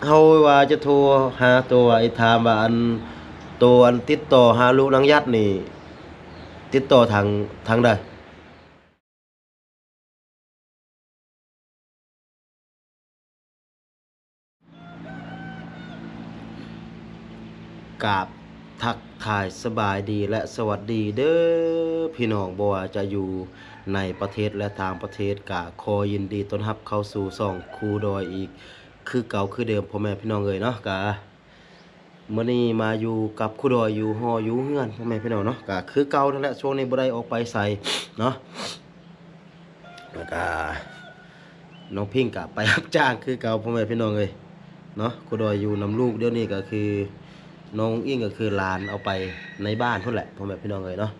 เฮาว่าจะโทรหาตัวไอ้ถามว่าอันตัวอันติดต่อหาลูกนางยัดนี่ติดต่อทางใดกราบทักทายสบายดีและสวัสดีเด้อพี่น้องบ่ว่าจะอยู่ในประเทศและต่างประเทศกะขอยินดีต้อนรับเข้าสู่ช่องครูดอยอีกคือเก่าคือเดิมพ่อแม่พี่น้องเอ้ยเนาะกะมื้อนี้มาอยู่กับครูดอยอยู่หออยู่เฮือนพ่อแม่พี่น้องเนาะกะคือเก่านั่นแหละช่วงนี้บ่ได้ออกไปไสเนาะแล้วก็น้องพิงกะไปรับจ้างคือเก่าพ่อแม่พี่น้องเอ้ยเนาะครูดอยอยู่นำลูกเดี๋ยวนี้ก็คือน้องอิ้งก็คือหลานเอาไปในบ้านพุ่นแหละพ่อแม่พี่น้องเอ้ยเนาะ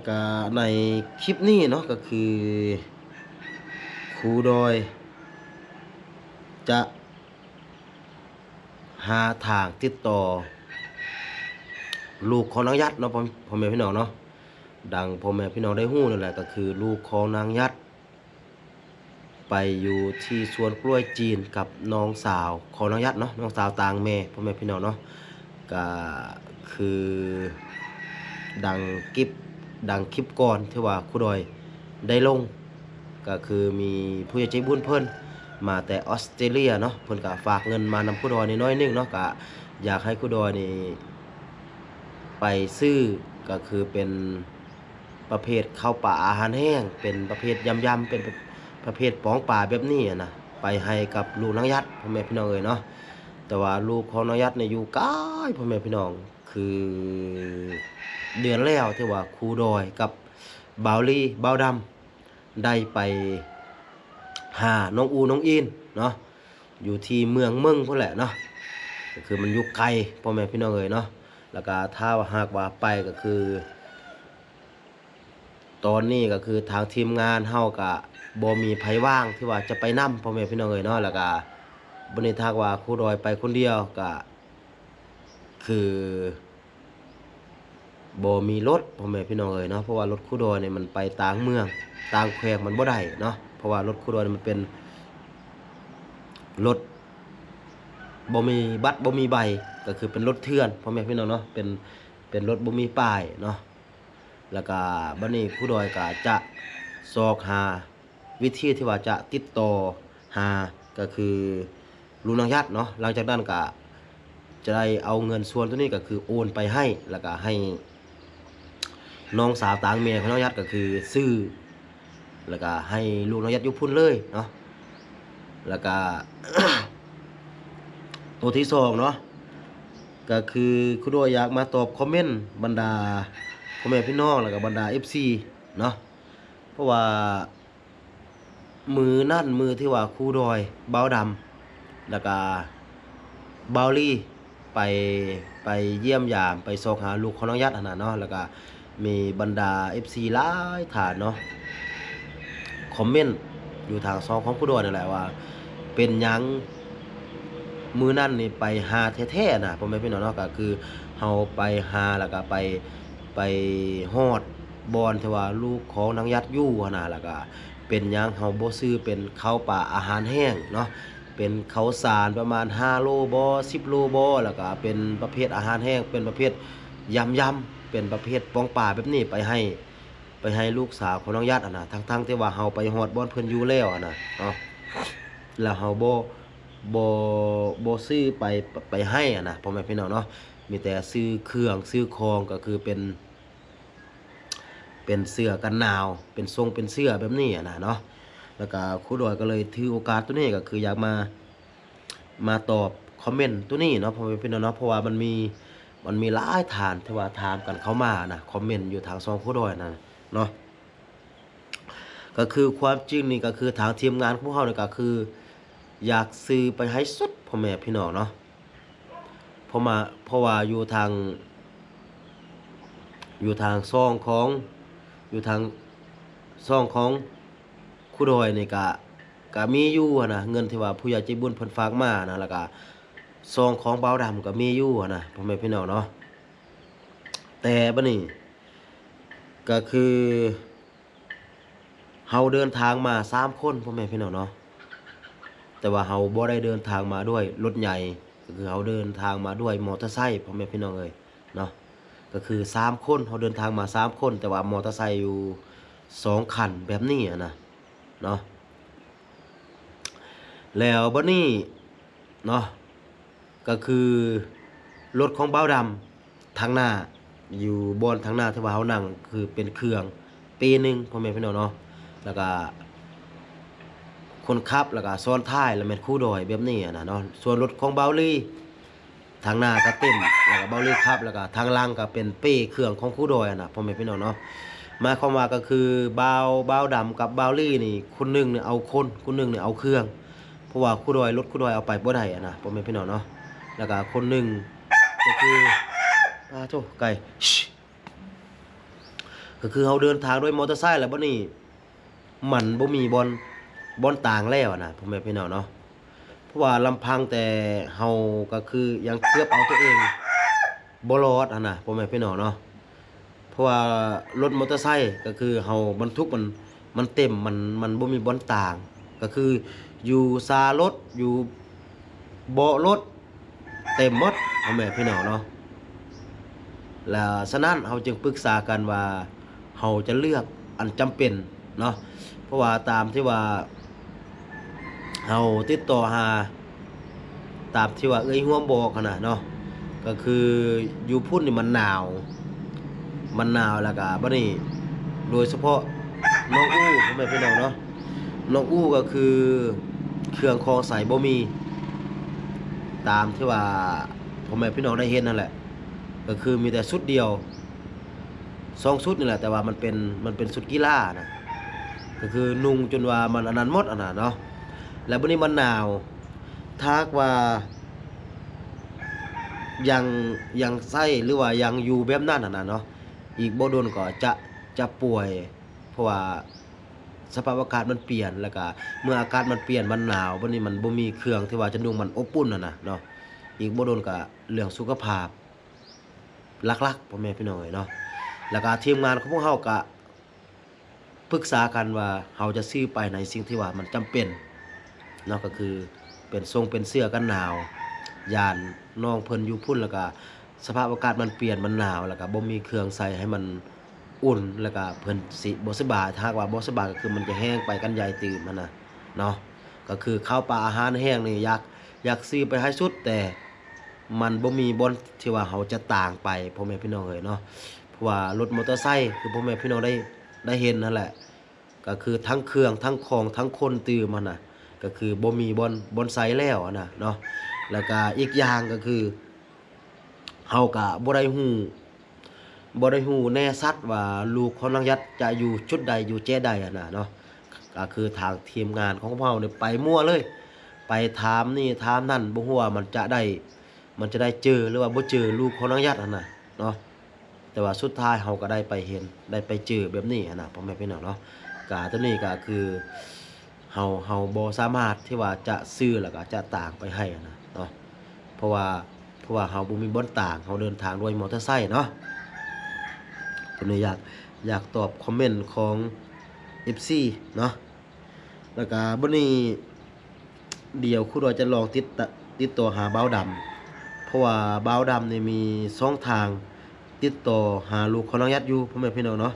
ก็ในคลิปนี้เนาะก็คือครูดอยจะหาทางติดต่อลูกของนางยัดเนาะพ่อแม่พี่น้องเนาะดังพ่อแม่พี่น้องได้ฮู้นั่นแหละก็คือลูกของนางยัดไปอยู่ที่สวนกล้วยจีนกับน้องสาวของนางยัดเนาะน้องสาวต่างแม่พ่อแม่พี่น้องเนาะก็คือดังคลิปดังคลิปก่อนที่ว่าครูดอยได้ลงก็คือมีผู้ใหญ่ใจบุญเพิ่นมาแต่ออสเตรเลียเนาะเพิ่นก็ฝากเงินมานำครูดอยนิดน้อยหนึงเนาะก็อยากให้ครูดอยนี่ไปซื้อก็คือเป็นประเภทข้าวป่าอาหารแห้งเป็นประเภทยำๆเป็นประเภทป๋องป่าแบบนี้นะไปให้กับลูกนางยัดพ่อแม่พี่น้องเอ้ยเนาะแต่ว่าลูกของนางยัดเนี่ยอยู่ไกลพ่อแม่พี่น้องคือเดือนแล้วที่ว่าครูดอยกับบ่าวลีบ่าวดำได้ไปหาน้องอูน้องอินเนาะอยู่ที่เมืองเมืองพุ่นแหละเนาะก็คือมันอยู่ไกลพ่อแม่พี่น้องเอ้ยเนาะแล้วก็ถ้าหากว่าไปก็คือตอนนี้ก็คือทางทีมงานเฮาก็บ่มีไผว่างที่ว่าจะไปนำพ่อแม่พี่น้องเอ้ยเนาะแล้วก็บ่ได้ทักว่าครูดอยไปคนเดียวก็คือบ่มีรถพ่อแม่พี่น้องเอ้ยเนาะเพราะว่ารถครูดอยเนี่ยมันไปต่างเมืองต่างแขวงมันบ่ได้เนาะเพราะว่ารถครูดอยนี่มันเป็นรถบ่มีบัตรบ่มีใบก็คือเป็นรถเถื่อนพ่อแม่พี่น้องเนาะเป็นรถบ่มีป้ายเนาะแล้วก็บัดนี้ครูดอยก็จะซอกหาวิธีที่ว่าจะติดต่อหาก็คือลุงนางยัดเนาะหลังจากนั้นก็จะได้เอาเงินส่วนตัวนี้ก็คือโอนไปให้แล้วก็ให้น้องสาวต่างเมียของน้องยัดก็คือซื้อแล้วก็ให้ลูกน้องยัดอยุพุ่นเลยเนาะแล้วก็ ตัวที่สองเนาะก็คือคุณด้วยอยากมาตอบคอมเมนต์บรรดาพ่อแม่พี่น้องแล้วก็บรรดา FC เนาะเพราะว่ามือนั่นมือที่ว่าครูดอยเบาดำแล้วก็เบาลี่ไปไปเยี่ยมยามไปซอกหาลูกของน้องยัดเนาะแล้วก็มีบรรดา FC หลายฐานเนาะคอมเมนต์อยู่ทางซองของครูดอยนั่นแหละว่าเป็นหยังมือนั่นนี่ไปหาแท้ๆนะพ่อแม่พี่น้องเนาะก็คือเฮาไปหาแล้วก็ไปฮอดบอนที่ว่าลูกของนางยัดอยู่หั่นน่ะแล้วก็เป็นหยังเฮาบ่ซื้อเป็นข้าวปลาอาหารแห้งเนาะเป็นข้าวสารประมาณ5โลบ่10โลบ่แล้วก็เป็นประเภทอาหารแห้งเป็นประเภทยำๆเป็นประเภทปองปลาแบบนี้ไปให้ลูกสาวของน้องยัดน่ะทั้งๆที่ว่าเฮาไปฮอดบ่อนเพิ่นอยู่แล้วน่ะเนาะแล้วเฮาบ่บ่ซื้อไปให้นะพ่อแม่พี่น้องเนาะมีแต่ซื้อเครื่องซื้อของก็คือเป็นเสื้อกันหนาวเป็นทรงเป็นเสื้อแบบนี้นะเนาะแล้วก็ครูดอยก็เลยถือโอกาสตัวนี้ก็คืออยากมาตอบคอมเมนต์ตัวนี้เนาะพ่อแม่พี่น้องเนาะเพราะว่ามันมีหลายฐานที่ว่าถามกันเข้ามานะคอมเมนต์อยู่ทางช่องครูดอยนะเนาะก็คือความจริงนี่ก็คือทางทีมงานของพวกเราเนี่ยก็คืออยากซื้อไปให้สุดพ่อแม่พี่น้องเนาะเพราะว่าอยู่ทางซ่องของอยู่ทางซ่องของครูดอยนี่ก็มีอยู่อะนะเงินที่ว่าผู้ใหญ่ใจบุญเพิ่นฝากมานะแล้วก็ซองของเบาดำก็มีอยู่อะนะพ่อแม่พี่น้องเนาะแต่บัดนี้ก็คือเฮาเดินทางมา3คนพ่อแม่พี่น้องเนาะแต่ แต่ว่าเฮาบ่ได้เดินทางมาด้วยรถใหญ่ก็คือเฮาเดินทางมาด้วยมอเตอร์ไซค์พ่อแม่พี่น้องเอ้ยเนาะก็คือ3คนเฮาเดินทางมา3คนแต่ว่ามอเตอร์ไซค์อยู่2คันแบบนี้อะนะเนาะแล้วบัดนี้เนาะก็คือรถของเบ้าดำทางหน้าอยู่บอนทางหน้าที่ว่าเฮานั่งคือเป็นเครื่องปีหนึงพ่อแม่พี่น้องเนาะแล้วก็คนขับแล้วก็ซ้อนท้ายแล้วแม่นคู่ดอยแบบนี้อะนะเนาะส่วนรถของเบาลี่ทางหน้าก็เต็มแล้วก็เบาลี่ขับแล้วก็ทางหลังก็เป็นเป้เครื่องของคู่ดอยอะนะพ่อแม่พี่น้องเนาะหมายความว่าก็คือเบาดำกับเบาลี่นี่คนหนึงเนี่ยเอาคนหนึงเนี่ยเอาเครื่องเพราะว่าคู่ดอยรถคู่ดอยเอาไปบ่ได้อะนะพ่อแม่พี่น้องเนาะแล้วก็คนหนึงก็คือโธ่ไก่ก็คือเฮาเดินทางด้วยมอเตอร์ไซค์แล้วบัดนี้มันบ่มีบอนต่างแล้วอะนะพ่อแม่พี่น้องเนาะเพราะว่าลำพังแต่เฮาก็คือยังเกือบเอาตัวเองบ่รอดอะนะพ่อแม่พี่น้องเนาะเพราะว่ารถมอเตอร์ไซค์ก็คือเฮาบรรทุกมันเต็มมันบ่มีบอนต่างก็คืออยู่ซารถอยู่เบาะรถเต็มหมดพ่อแม่พี่น้องเนาะแล้วฉะนั้นเฮาจึงปรึกษากันว่าเฮาจะเลือกอันจำเป็นเนาะเพราะว่าตามที่ว่าเฮาติดต่อหาตามที่ว่าเอ้ยร่วมบอกหั้นน่ะเนาะก็คืออยู่พุ่นนี่มันหนาวแล้วก็บัดนี้โดยเฉพาะน้องอู้พ่อแม่พี่น้องเนาะน้องอู้ก็คือเครื่องคองใส่บ่มีตามที่ว่าพ่อแม่พี่น้องได้เห็นนั่นแหละก็คือมีแต่ชุดเดียว2ชุดนี่แหละแต่ว่ามันเป็นชุดกีฬานะก็คือนุ่งจนว่ามันอันนั้นหมดอันน่ะเนาะแล้วบัดนี้มันหนาวถ้าหากว่ายังยังใช้หรือว่ายังอยู่แบบนั้นน่ะนะเนาะอีกบ่โดนก็จะป่วยเพราะว่าสภาพอากาศมันเปลี่ยนแล้วก็เมื่ออากาศมันเปลี่ยนมันหนาวบัดนี้มันบ่มีเครื่องที่ว่าจะนุ่งมันอบอุ่นน่ะนะเนาะอีกบ่โดนก็เรื่องสุขภาพหลักๆพ่อแม่พี่น้องเอ้ยเนาะแล้วก็ทีมงานของพวกเฮาก็ปรึกษากันว่าเฮาจะซื้อไปในสิ่งที่ว่ามันจำเป็นเนาะก็คือเป็นเสื้อกันหนาวย่านน้องเพิ่นอยู่พุ่นแล้วก็สภาพอากาศมันเปลี่ยนมันหนาวแล้วก็บ่มีเครื่องใส่ให้มันอุ่นแล้วก็เพิ่นสิบ่สบายถ้าหากว่าบ่สบายก็คือมันจะแห้งไปกันใหญ่ตื่นมันน่ะเนาะก็คือข้าวปลาอาหารแห้งนี่อยากซื้อไปให้สุดแต่มันบ่มีบ่อนที่ว่าเฮาจะต่างไปพ่อแม่พี่น้องเอ้ยเนาะเพราะว่ารถมอเตอร์ไซค์คือพ่อแม่พี่น้องได้เห็นนั่นแหละก็คือทั้งเครื่องทั้งของทั้งคนตื่มมันน่ะก็คือบ่มีบ่อนไซแล้วอะนะเนาะแล้วก็อีกอย่างก็คือเฮาก็บ่ได้ฮู้แน่ชัดว่าลูกของนางยัดจะอยู่จุดใดอยู่แจ้ใดอะนะเนาะก็คือทางทีมงานของเราเนี่ยไปมั่วเลยไปถามนี่ถามนั่นบ่ฮู้ว่ามันจะได้เจอหรือว่าบ่เจอลูกของนางยัดอะนะเนาะแต่ว่าสุดท้ายเฮาก็ได้ไปเห็นได้ไปเจอแบบนี้อะนะพ่อแม่พี่น้องเนาะก็ตัวนี้ก็คือเฮาบ่สามารถที่ว่าจะซื้อแล้วก็จะต่างไปให้อะนะเนาะเพราะว่าเฮาบ่มีบ่อนต่างเฮาเดินทางด้วยมอเตอร์ไซค์เนาะตัวนี้อยากตอบคอมเมนต์ของ FC เนาะแล้วก็บัดนี้เดี๋ยวครูดอยจะลองติดต่อหาบ่าวดำเพราะว่าบ่าวดำนี่มีช่องทางติดต่อหาลูกของน้องยัดอยู่พ่อแม่พี่น้องเนาะ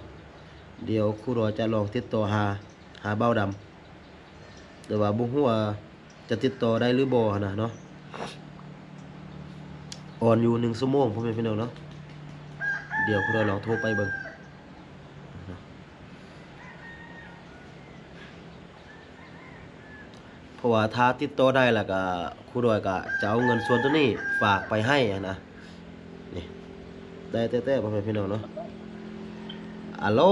เดี๋ยวครูดอยจะลองติดต่อหาบ่าวดำแต่ว่าบ่ฮู้ว่าจะติดต่อได้หรือบ่นะเนาะออนอยู่1ชั่วโมงพ่อแม่พี่น้องเนาะเดี๋ยวครูดอยลองโทรไปเบิ่งเพราะว่าถ้าติดต่อได้แล้วก็ครูดอยก็จะเอาเงินส่วนตัวนี้ฝากไปให้อะนะนี่ได้แท้ๆพ่อแม่พี่น้องเนาะอัลโหล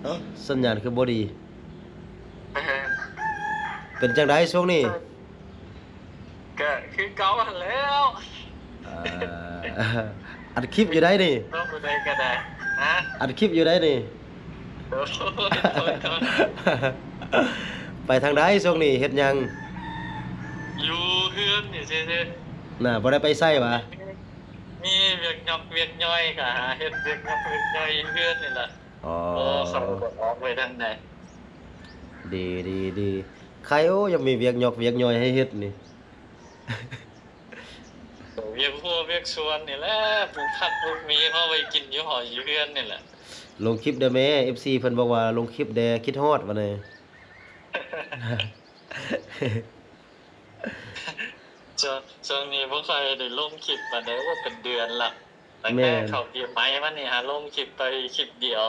เอ้าสัญญาณคือบ่ดีเป็นจังไดช่วงนี้ก็คือเก่าหันแล้ว เอ่ออัดคลิปอยู่ได้นี่ต้องไปได้ก็ได้ฮะอัดคลิปอยู่ได้นี่ โอ้ย ไปทางใดช่วงนี้เฮ็ดหยังอยู่เฮือนอยู่ซื่อน่ะบ่ได้ไปไสวะๆมีเวียกยอกเวียกย่อยก็หาเฮ็ดเวียกยอกเวียกย่อยอยู่เฮือนนี่ล่ะอ๋อโอ้ขับรถออกไปทางไหน ดีดีดีใครโอ้ยังมีเวียกหยอกเวียกย่อยให้เฮ็ดนี่ เวียกพวกเวียกชวนนี่แหละปลูกผักปลูกหมีเขาไปกินอยู่หออยู่เรือนนี่แหละ ลงคลิปได้แม่ FC เพิ่นบอกว่าลงคลิปแดคิดฮอดว่าแน่ ช่วงนี้บ่ค่อยได้ลงคลิปมาได้ว่าเป็นเดือนละตั้ง แม่ แต่ น เข้าปีใหม่มานี่หาลงคลิปไปคลิปเดียว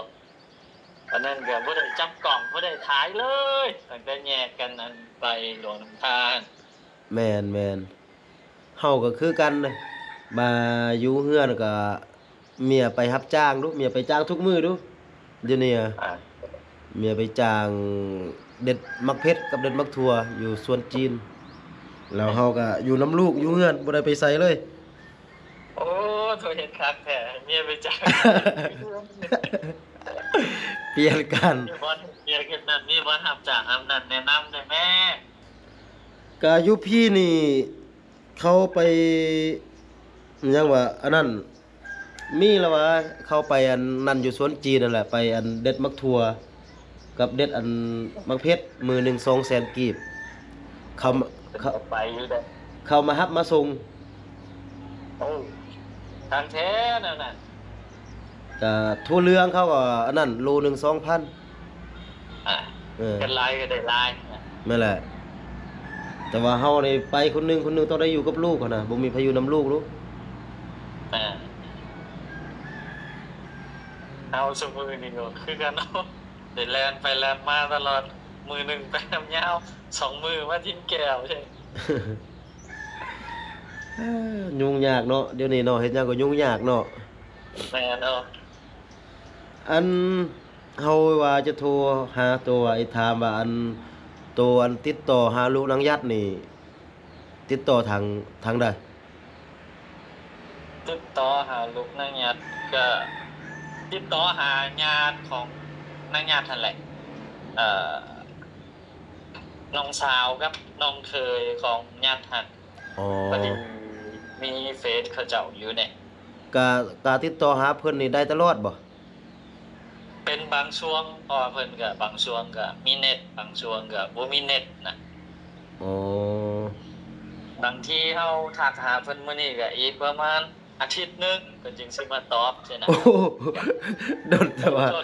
อันนั้นก็บ่ได้จับกล่องบ่ได้ถ่ายเลยตั้งแต่แยกกันอันไปหลวงน้ำทาน แม่นแม่นเฮาก็คือกันนะมาอยู่เฮือนก็เมียไปรับจ้างดูเมียไปจ้างทุกมื้อดูเดี๋ยวนี้อะ อ่า เมียไปจ้างเด็ดมักเพชรกับเด็ดมักทั่วอยู่สวนจีน แล้วเฮาก็อยู่น้ำลูกอยู่เฮือนบ่ได้ไปไสเลย โอ้โทรเห็นคักแท้เมียไปจ้าง เปลี่ยนกัน มีบอลเมียเฮ็ดนั่นมีบอลรับจ้างอำนั่นแนะนำได้แม่ ก็อยู่พี่นี่เขาไปหยังว่าอันนั้นมีแล้วว่าเขาไปอันนั่นอยู่สวนจีนนั่นแหละไปอันเด็ดมักทั่วกับเด็ดอันมักเพชรมือหนึ่ง200,000กีบเขามาเขา ไปอยู่เด้อ เขามาฮับมาส่ง โอ้ทางแท้นั่นน่ะ ก็ทั่วเรืองเขาก็อันนั้นโลหนึง2,000 อ่ะ เออ กันลายก็ได้ลายอ่ะ นั่นแหละ แต่ว่าเฮานี่ไปคนหนึงต้องได้อยู่กับลูกหั้นน่ะบ่มีพายุนำลูกลูก อ่าเอาสมือนี่ก็คือกันเนาะเดี๋ยวแลนไปแลนมาตลอดมือหนึ่งไปน้ำยาวสองมือมาทิ้งแก้วใช่ ยุ่งยากเนาะเดี๋ยวนี้เนาะเฮ็ดหยังก็ยุ่งยากเนาะ แม่เนาะ อันเฮาว่าจะโทรหาตัวไอ้ถามว่าอันตัวอันติดต่อหาลูกนางยัดนี่ ติดต่อทางใด ติดต่อหาลูกนางยัดก็ติดต่อหาญาติของนางยัดนั่นแหละเอ่อน้องสาวกับน้องเคยของญาติหัน อ๋อ พอดีมีเฟซเขาเจ้าอยู่เนี่ย การติดต่อหาเพิ่นนี่ได้ตลอดบ่ เป็นบางช่วงเพอเพิ่นก็บางช่วงก็มีเน็ตบางช่วงก็บ่มีเน็ตนะ อ๋อบ างทีเฮาทักหาเพิ่นมื้อนี้ก็อีกประมาณอาทิตย์หนึงเพิ่นจึงสิมาตอบใช่นะ โอ้โหโดนแต่ว่า ก็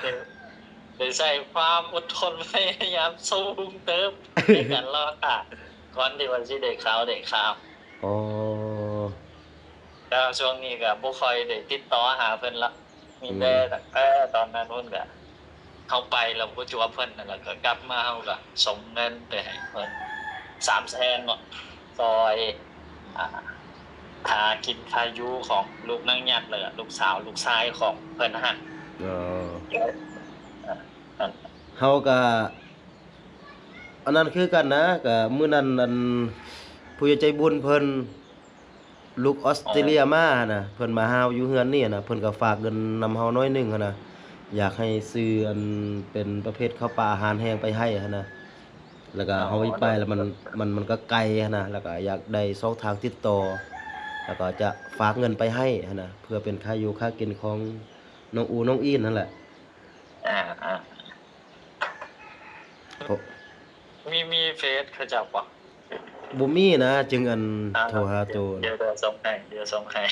ได้ใช้ความอดทนพยายามสู้เติมในการรอค่ะก่อนที่ว่าสิได้ข่าว อ๋อ แล้วช่วงนี้ก็บ่ค่อยได้ติดต่อหาเพิ่นละมีแต่ตั้งแต่ตอนนั้นเพิ่นก็เข้าไปแล้วบ่จัวเพิ่นนั่นแหละก็กลับมาเฮาก็ส่งเงินไปให้เพิ่น300,000เนาะซอยอ่าค่ากินค่าอยู่ของลูกนางยัดเลยลูกสาวลูกชายของเพิ่นหั่น อ๋อ นั่น เฮาก็อันนั้นคือกันนะก็มื้อนั้นอันผู้ใหญ่ใจบุญเพิ่นลูกออสเตรเลียมาหั่นน่ะเพิ่นมาหาอยู่เฮือนนี่น่ะเพิ่นก็ฝากเงินนำเฮาน้อยหนึงหั่นน่ะอยากให้ซื้ออันเป็นประเภทข้าวปลาอาหารแห้งไปให้หั่นน่ะแล้วก็เฮาไปแล้วมันก็ไกลหั่นน่ะแล้วก็อยากได้ช่องทางติดต่อแล้วก็จะฝากเงินไปให้หั่นน่ะเพื่อเป็นค่าอยู่ค่ากินของน้องอูน้องอีนนั่นแหละ อ่า เพราะ มีเฟซเขาเจ้าบ่ บ่มีนะจึงอันโทรหาตัว เดี๋ยวส่งให้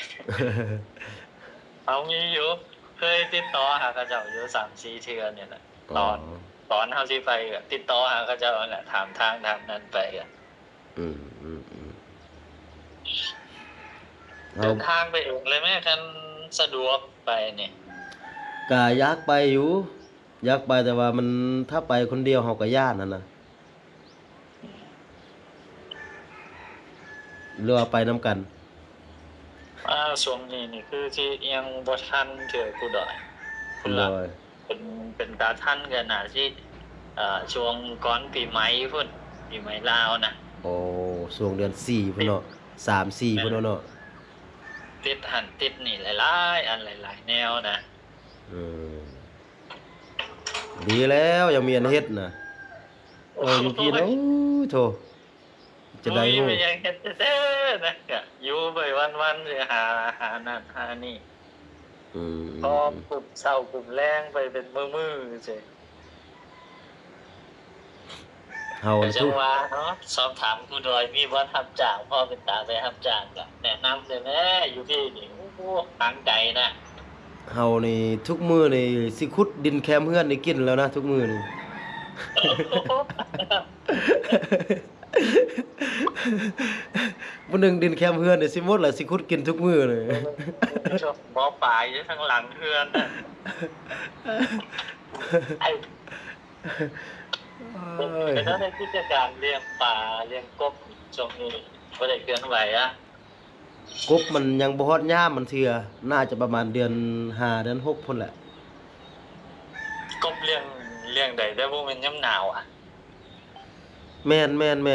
เอามีอยู่เคยติดต่อหาเขาเจ้าอยู่3-4เทื่อเนี่ยแหละตอนเฮาสิไปก็ติดต่อหาเขาเจ้านั่นแหละถามทางนั้นไปก็ อืมอืมอืม เดินทางไปเองเลยแม่คันสะดวกไปนี่ ก็อยากไปอยู่อยากไปแต่ว่ามันถ้าไปคนเดียวเฮาก็ย้านนั่นน่ะหรือว่าไปนํกัน ช่วงนี้นี่คือที่ยังบ่ทันเทื่อผู้ใดพุ่น โด ล่ะ ย เป็นตาทันกันน่ะที่ช่วงก่อนปีใหม่พุ่นปีใหม่ลาวนะ โอ้ช่วงเดือน4พุ่นเนาะ3 4พุ่นเนาะ ติดหันติดนี่หลายๆอันหลายๆแนวนะ อืมดีแล้วยังมีอันเฮ็ดน่ะโอ้อยู่พี่นะโอ้ยโธ่จะได้ รู้ ฮู้ ไปยังเฮ็ดเด้อนะก็อยู่ไปวันๆสิหานั่นหานี่ อืม พอกลุ่มเช้ากลุ่มแรงไปเป็นมื้อๆสิ เฮา แต่จั ทุ ง ก ว่าเนาะสอบถามผู้ดอยมีบ่ทำจ้างพ่อเป็นตาไปทำจ้างก็แนะนำเลยแหละอยู่ที่นี่โอ้โหตั้งใจนะ เฮานี่ทุกมื้อนี่สิขุดดินแคมเฮือนนี่กินแล้วนะทุกมื้อนี่ มื้อหนึงดินแคมเฮือนนี่สิหมดแล้วสิขุดกินทุกมื้อเลย ชอบบ่อปลายอยู่ทางหลังเฮือนน่ะไอ้ เอ้ย เป็นในกิจการเลี้ยงปลาเลี้ยงกบช่วงนี้บ่ได้เคลื่อนไหวอะ กบมันยังบ่ฮอดยามมันเทื่อน่าจะประมาณเดือน5เดือน6พุ่นแหละ กบเลี้ยงใดได้บ่แม่นยามหนาวอะ แม่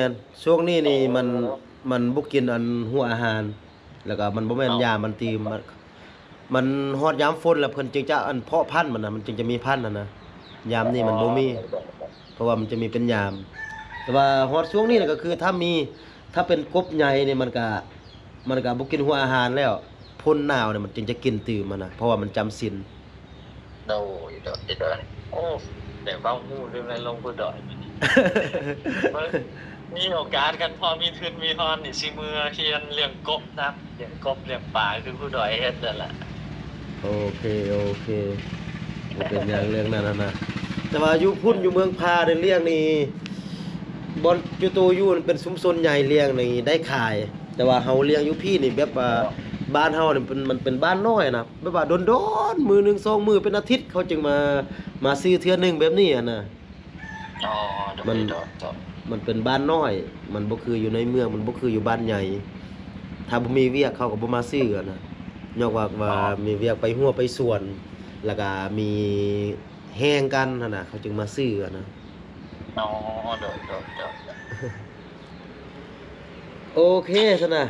นช่วงนี้นี่มันบ่กินอันหัวอาหาร แล้วก็มันบ่แม่นยามมันตีมันฮอดยามฝนแล้วเพิ่นจึงจะอันเพาะพันธุ์มันน่ะมันจึงจะมีพันธุ์น่ะนะยามนี้มันบ่มี เพราะว่ามันจะมีเป็นยาม แต่ว่าฮอดช่วงนี้น่ะก็คือถ้าเป็นกบใหญ่นี่มันก็บ่กินหัวอาหารแล้วพ่นหนาวเนี่ยมันจึงจะกินตื่มมันนะเพราะว่ามันจำศีล โดยโอ้แต่เว้าฮู้เรื่องอะไรลงผู้ดอยมื้อนี้ มีโอกาสกันพอมีทุนมีทอนนี่สิมือเฮียนเลี้ยงกบนะเลี้ยงกบเลี้ยงปลาคือผู้ดอยเฮ็ดนั่นแหละ โอเคบ่เป็นอย่างเรื่องนั้นน่ะนะแต่ว่าอยู่พุ่นอยู่เมืองพาได้เลี้ยงนี่บ่อนอยู่ตัวอยู่มันเป็นชุมชนใหญ่เลี้ยงนี่ได้ขาย แต่ว่าเฮาเลี้ยงอยู่พี่นี่แบบว่าบ้านเฮานี่มันเป็นบ้านน้อยนะแบบว่าโดนๆมื้อหนึงสองมื้อเป็นอาทิตย์เขาจึงมาซื้อเทื่อหนึงแบบนี้อะนะ อ๋อ มัน มันเป็นบ้านน้อย มันบ่คืออยู่ในเมืองมันบ่คืออยู่บ้านใหญ่ ถ้าบ่มีเวียกเขาก็บ่มาซื้ออะนะนอกว่ามีเวียกไปหัวไปสวน แล้วก็มีแห้งกันนั่นน่ะเขาจึงมาซื้ออะนะ อ๋อโดย โอเคซั่นน่ะ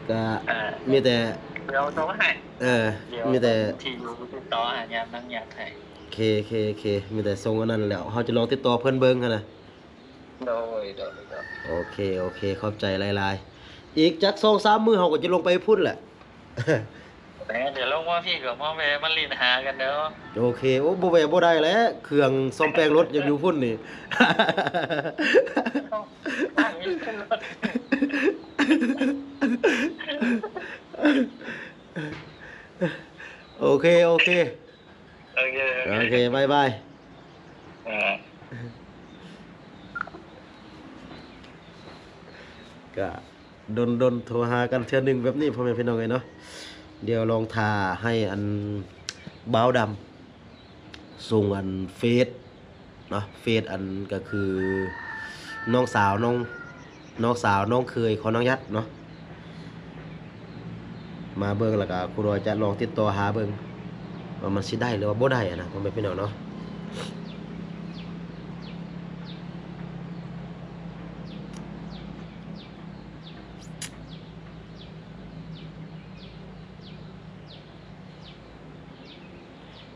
ก็ อ่า มีแต่ เดี๋ยวต้องให้ เออ เดี๋ยว มีแต่ ที่อยู่ติดต่อหายามนั่งอยากให้ เคมีแต่ส่งอันนั้นแล้วเฮาจะลองติดต่อเพิ่นเบิ่งหั่นน่ะ โดย โอเคขอบใจหลายๆอีกจัก2-3มื้อเฮาก็จะลงไปพุ่นแหละ แต่เดี๋ยวลงว่าพี่กับมาแวะมาลินหากันเด้อ โอเคโอ้บ่แวะบ่ได้แล้วเครื่องซ่อมแปลงรถยังอยู่พุ่นนี่ ตั้งอยู่ขึ้นรถ โอเค โอเค บายบาย อ่า ก็ดนโทรหากันเทื่อหนึงแบบนี้พ่อแม่พี่น้องเอ้ยเนาะเดี๋ยวลองทาให้อันบ่าวดำส่งอันเฟซเนาะเฟซอันก็คือน้องสาวน้องเคยของน้องยัดเนาะมาเบิ่งแล้วก็ครูรอยจะลองติดต่อหาเบิ่งว่ามันสิได้หรือว่าบ่ได้อะนะพ่อแม่พี่น้องเนาะ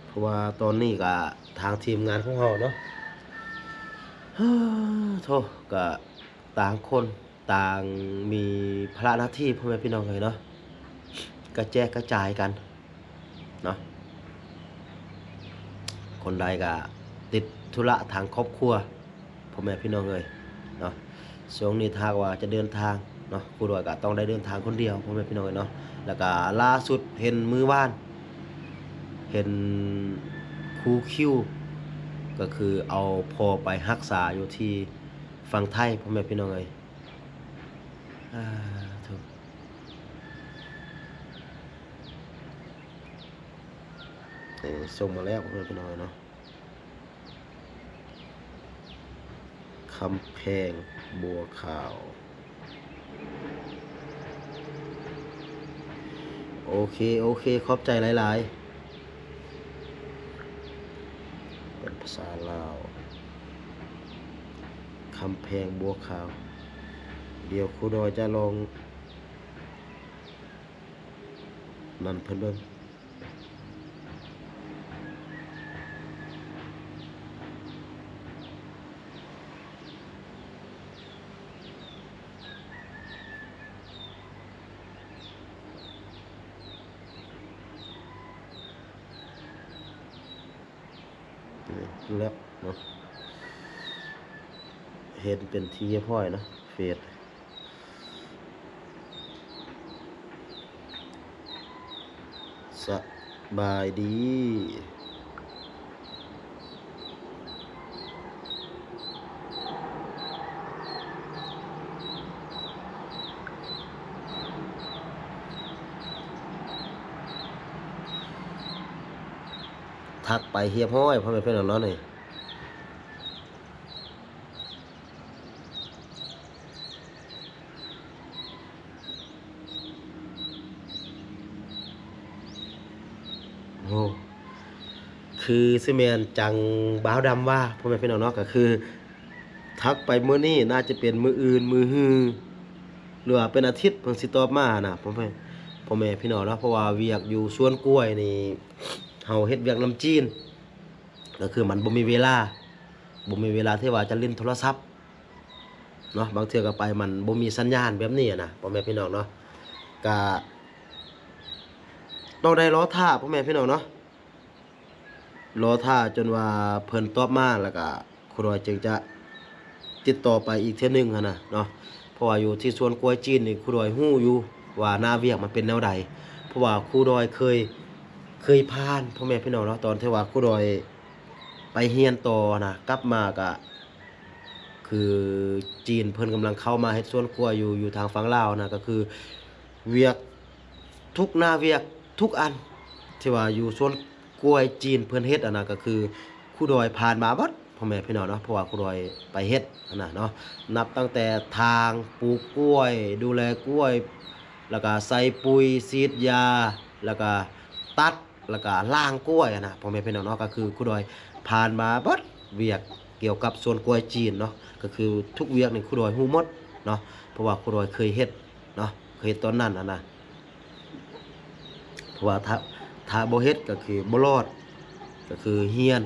เพราะว่าตอนนี้ก็ทางทีมงานของเราเนาะ โธ่ก็ต่างคนต่างมีภาระหน้าที่พ่อแม่พี่น้องเลยเนาะกระแจกกระจายกันเนาะคนใดก็ติดธุระทางครอบครัวพ่อแม่พี่น้องเลยเนาะช่วงนี้ถ้าว่าจะเดินทางเนาะครูดอยก็ต้องได้เดินทางคนเดียวพ่อแม่พี่น้องเลยเนาะแล้วก็ล่าสุดเห็นมือว่านเห็นครูคิว ก็คือเอาพอไปรักษาอยู่ที่ฝั่งไทยพ่อแม่พี่น้องเอ้ยถูกส่งมาแล้วพ่อแม่พี่น้องเอ้ยเนาะคำแพงบัวขาวโอเคขอบใจหลายๆเป็นภาษาลาวคำแพงบัวขาวเดี๋ยวครูดอยจะลองนั่นเพิ่นเบิ่งนี่แล้วเนาะ เห็นเป็นที่เรียบร้อยเนาะเฟซสบายดีทักไปเรียบร้อยพ่อแม่พี่น้องเนาะนี่โอ้คือซิเมนจังบ้าวดำว่าพ่อแม่พี่น้องเนาะก็คือทักไปมื้อนี้น่าจะเป็นมื้ออื่นมื้อฮือหรือว่าเป็นอาทิตย์เพิ่นสิตอบมานะพ่อแม่พี่น้องเนาะเพราะว่าเวียกอยู่สวนกล้วยนี่เฮาเฮ็ดเวียกนำจีนก็คือมันบ่มีเวลาที่ว่าจะเล่นโทรศัพท์เนาะบางเทื่อก็ไปมันบ่มีสัญญาณแบบนี้นะพ่อแม่พี่น้องเนาะก็ต้องได้รอท่าพ่อแม่พี่น้องเนาะรอท่าจนว่าเพิ่นตอบมาแล้วก็ครูดอยจึงจะติดต่อไปอีกเทื่อนึงหันน่ะเนาะเพราะว่าอยู่ที่สวนกล้วยจีนนี่ครูดอยฮู้อยู่ว่าหน้าเวียกมันเป็นแนวใดเพราะว่าครูดอยเคยผ่านพ่อแม่พี่น้องเนาะตอนที่ว่าครูดอยไปเรียนต่อนะกลับมาก็คือจีนเพิ่นกำลังเข้ามาเฮ็ดสวนกล้วยอยู่ทางฝั่งลาวนะก็คือเวียกทุกหน้าเวียกทุกอันที่ว่าอยู่สวนกล้วยจีนเพิ่นเฮ็ดอันน่ะก็คือครูดอยผ่านมาเบิดพ่อแม่พี่น้องเนาะเพราะว่าครูดอยไปเฮ็ดอันน่ะเนาะนับตั้งแต่ทางปลูกกล้วย ดูแลกล้วย แล้วก็ใส่ปุ๋ยฉีดยาแล้วก็ตัดแล้วก็ล้างกล้วยนะพ่อแม่พี่น้องเนาะก็คือครูดอยผ่านมาเบิดเวียกเกี่ยวกับสวนกล้วยจีนเนาะก็คือทุกเวียกนี่ครูดอยฮู้หมดเนาะเพราะว่าครูดอยเคยเฮ็ดเนาะเคยเฮ็ดตอนนั้นนะเพราะว่าถ้าบ่เฮ็ดก็คือบ่รอดก็คือเฮียน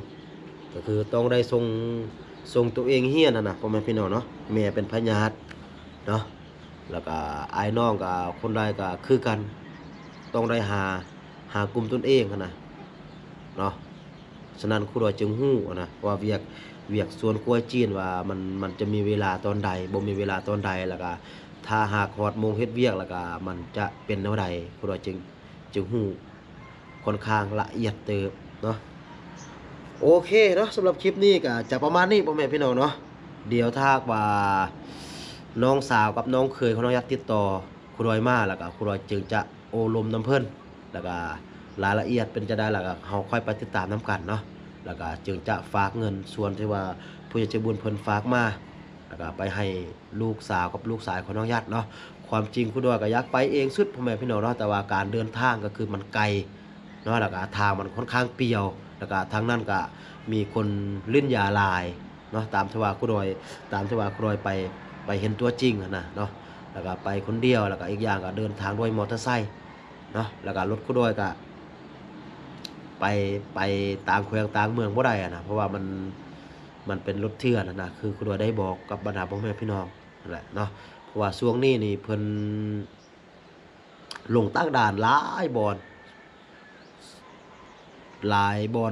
ก็คือต้องได้ส่งตัวเองเฮียนนะพ่อแม่พี่น้องเนาะแม่เป็นพญาติเนาะแล้วก็อ้ายน้องก็คนใดก็คือกันต้องได้หากลุ่มตนเองนะเนาะฉะนั้นครูดอยจึงฮู้นะว่าเวียกสวนกล้วยจีนว่ามันจะมีเวลาตอนใดบ่มีเวลาตอนใดแล้วก็ถ้าหากฮอดโมงเฮ็ดเวียกแล้วก็มันจะเป็นแนวใดครูดอยจึงฮู้ค่อนข้างละเอียดเติบเนาะโอเคเนาะสำหรับคลิปนี้ก็จะประมาณนี้พ่อแม่พี่น้องเนาะเดี๋ยวถ้าหากว่าน้องสาวกับน้องเคยของน้องยักษ์ติดต่อครูดอยมาแล้วก็ครูดอยจึงจะโอลมน้ำเพิ่นแล้วก็รายละเอียดเป็นจะได้แล้วก็เฮาค่อยไปติดตามน้ำกันเนาะแล้วก็จึงจะฝากเงินส่วนที่ว่าผู้ใหญ่ใจบุญเพิ่นฝากมาแล้วก็ไปให้ลูกสาวกับลูกชายของน้องยักษ์เนาะความจริงครูดอยก็อยากไปเองสุดพ่อแม่พี่น้องเนาะแต่ว่าการเดินทางก็คือมันไกลเนาะแล้วก็ทางมันค่อนข้างเปรี่ยวแล้วก็ทางนั้นก็มีคนลิ้นยาลายเนาะตามที่ว่าครูดอยไปเห็นตัวจริงนะเนาะแล้วก็ไปคนเดียวแล้วก็อีกอย่างก็เดินทางด้วยมอเตอร์ไซค์เนาะแล้วก็รถครูดอยก็ไปต่างแขวงต่างเมืองบ่ได้นะเพราะว่ามันเป็นรถเถื่อนนะคือครูดอยได้บอกกับบรรดาพ่อแม่พี่น้องนั่นแหละเนาะเพราะว่าช่วงนี้นี่เพิ่นลงตั้งด่านหลายบอนห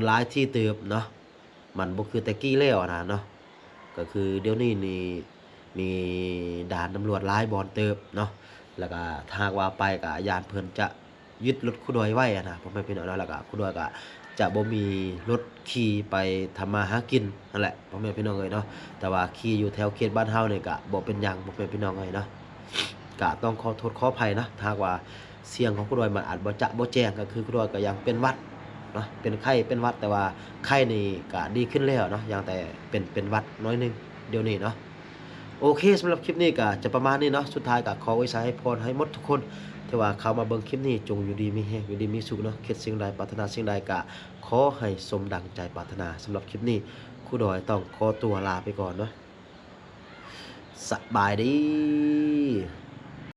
ลายที่เติบเนาะมันบ่คือแต่กี้แล้วนะเนาะก็คือเดี๋ยวนี้นี่มีด่านตำรวจหลายบอนเติบเนาะแล้วก็ถ้าหากว่าไปก็ญาติเพิ่นจะยึดรถครูดอยไว้นะพ่อแม่พี่น้องเนาะแล้วก็ครูดอยก็จะบ่มีรถขี่ไปทำมาหากินนั่นแหละพ่อแม่พี่น้องเอ้ยเนาะแต่ว่าขี่อยู่แถวเขตบ้านเฮานี่ก็บ่เป็นหยังพ่อแม่พี่น้องเอ้ยเนาะก็ต้องขอโทษขออภัยนะถ้าหากว่าเสียงของครูดอยมันอาจบ่แจ้งก็คือครูดอยก็ยังเป็นหวัดเนาะเป็นไข้เป็นหวัดแต่ว่าไข้นี่ก็ดีขึ้นแล้วเนาะยังแต่เป็นหวัดน้อยนึงเดี๋ยวนี้เนาะโอเคสำหรับคลิปนี้ก็จะประมาณนี้เนาะสุดท้ายก็ขออวยชัยให้พรให้หมดทุกคนที่ว่าเข้ามาเบิ่งคลิปนี้จงอยู่ดีมีแฮงอยู่ดีมีสุขเนาะคิดสิ่งใดปรารถนาสิ่งใดก็ขอให้สมดังใจปรารถนาสำหรับคลิปนี้ครูดอยต้องขอตัวลาไปก่อนเนาะสบายดี